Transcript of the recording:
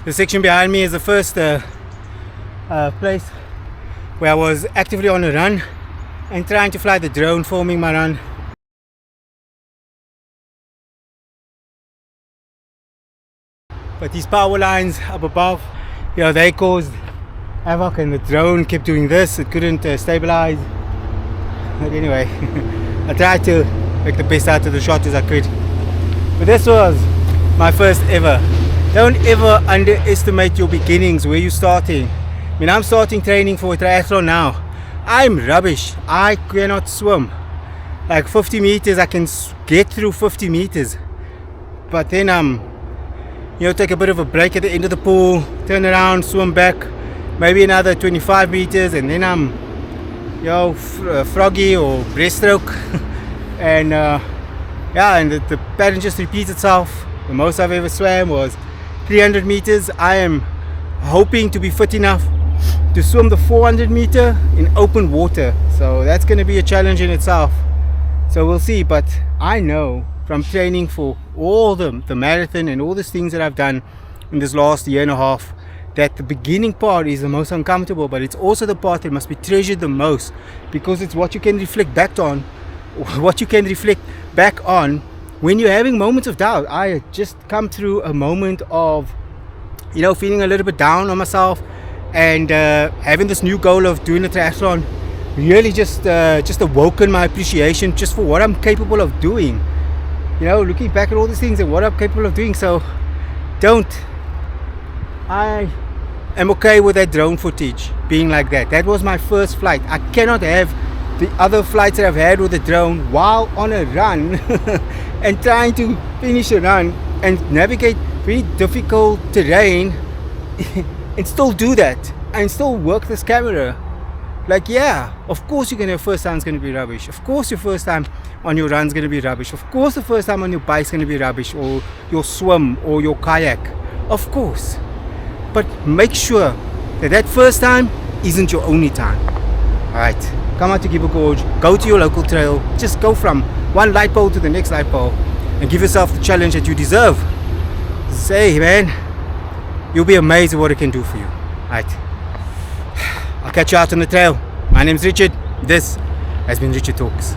The section behind me is the first place where I was actively on a run and trying to fly the drone, filming my run. But these power lines up above, they caused havoc, and the drone kept doing this. It couldn't stabilize. But anyway, I tried to make the best out of the shot as I could. But this was my first ever. Don't ever underestimate your beginnings, where you're starting. I mean, I'm starting training for a triathlon now. I'm rubbish. I cannot swim. Like 50 meters, I can get through 50 meters. But then take a bit of a break at the end of the pool, turn around, swim back, maybe another 25 meters, and then I'm, froggy or breaststroke. And and the pattern just repeats itself. The most I've ever swam was 300 meters. I am hoping to be fit enough to swim the 400 meter in open water, so that's going to be a challenge in itself. So we'll see, but I know from training for all the marathon and all these things that I've done in this last year and a half, that the beginning part is the most uncomfortable, but it's also the part that must be treasured the most, because it's what you can reflect back on when you're having moments of doubt. I just come through a moment of feeling a little bit down on myself, and having this new goal of doing a triathlon really just awoken my appreciation just for what I'm capable of doing. Looking back at all these things and what I'm capable of doing. So I am okay with that drone footage being like that. That was my first flight. I cannot have the other flights that I've had with the drone while on a run and trying to finish a run and navigate very difficult terrain and still do that and still work this camera. Like, of course you're going to have first time's going to be rubbish. Of course your first time on your run's going to be rubbish. Of course the first time on your bike's going to be rubbish, or your swim or your kayak. Of course. But make sure that first time isn't your only time. Alright, come out to Giba Gorge, go to your local trail, just go from one light pole to the next light pole and give yourself the challenge that you deserve. Say, man, you'll be amazed at what it can do for you. Alright, I'll catch you out on the trail. My name's Richard. This has been Richard Talks.